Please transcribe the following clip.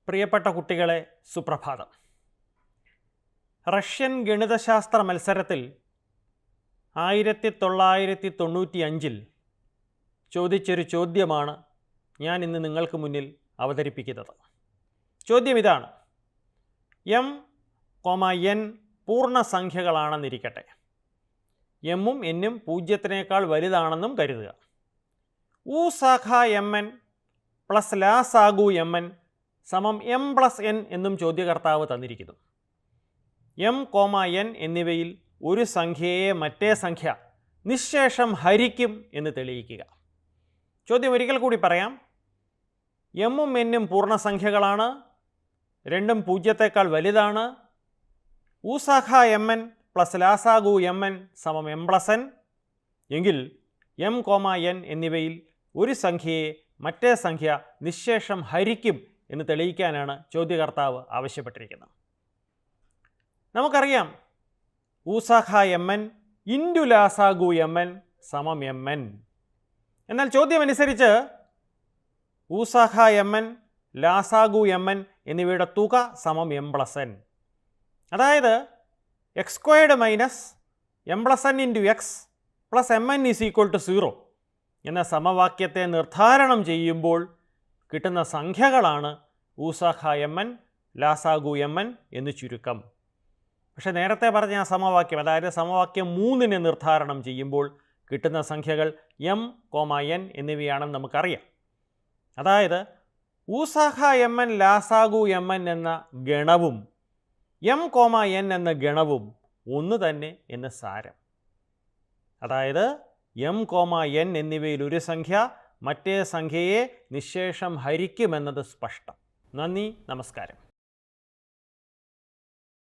പ്രിയപ്പെട്ട കുട്ടികളെ, സുപ്രഭാതം. റഷ്യൻ ഗണിതശാസ്ത്ര മത്സരത്തിൽ 1995 ചോദിച്ചൊരു ചോദ്യമാണ് ഞാൻ ഇന്ന് നിങ്ങൾക്ക് മുന്നിൽ അവതരിപ്പിക്കുന്നത്. ചോദ്യം ഇതാണ്: എം, എൻ പൂർണ്ണസംഖ്യകളാണെന്നിരിക്കട്ടെ. എമ്മും എന്നും 0-നേക്കാൾ വലുതാണെന്നും കരുതുക. ഉ ശാഖ എം എൻ പ്ലസ് ലാസാഗു എം എൻ സമം എം പ്ലസ് എൻ എന്നും ചോദ്യകർത്താവ് തന്നിരിക്കുന്നു. എം, എൻ എന്നിവയിൽ ഒരു സംഖ്യയെ മറ്റേ സംഖ്യ നിശ്ശേഷം ഹരിക്കും എന്ന് തെളിയിക്കുക. ചോദ്യം ഒരിക്കൽ കൂടി പറയാം. എമ്മും എന്നും പൂർണ്ണസംഖ്യകളാണ്, രണ്ടും 0-ത്തേക്കാൾ വലുതാണ്. ഉ ശാഖ എം എൻ പ്ലസ് ലാസാഗു എം എൻ സമം എം പ്ലസ് എൻ എങ്കിൽ എം, എൻ എന്നിവയിൽ ഒരു സംഖ്യയെ മറ്റേ സംഖ്യ നിശ്ശേഷം ഹരിക്കും എന്ന് തെളിയിക്കാനാണ് ചോദ്യകർത്താവ് ആവശ്യപ്പെട്ടിരിക്കുന്നത്. നമുക്കറിയാം, ഉ ശാഖ എം എൻ ഇൻറ്റു ലാസാഗു എം എൻ സമം എം എൻ. എന്നാൽ ചോദ്യമനുസരിച്ച് ഉ ശാഖ എം എൻ, ലാസാഗു എം എൻ എന്നിവയുടെ തുക സമം എം പ്ലസ് എൻ. അതായത് x squared minus M plus N into x plus M N is equal to 0 എന്ന സമവാക്യത്തെ നിർദ്ധാരണം ചെയ്യുമ്പോൾ കിട്ടുന്ന സംഖ്യകളാണ് ഉ ശാഖ എം എൻ, ലാസാഗു എം എൻ എന്ന് ചുരുക്കം. പക്ഷേ നേരത്തെ പറഞ്ഞ ആ സമവാക്യം, അതായത് സമവാക്യം 3 നിർദ്ധാരണം ചെയ്യുമ്പോൾ കിട്ടുന്ന സംഖ്യകൾ എം, എൻ എന്നിവയാണെന്ന് നമുക്കറിയാം. അതായത് ഉ ശാഖ എം എൻ, ലാസാഗു എം എൻ എന്ന ഗണവും എം, എൻ എന്ന ഗണവും ഒന്ന് തന്നെ എന്ന് സാരം. അതായത് എം, എൻ എന്നിവയിൽ ഒരു സംഖ്യ മറ്റേ സംഖ്യയെ നിശ്ശേഷം ഹരിക്കുമെന്നത് സ്പഷ്ടം. നന്ദി, നമസ്കാരം.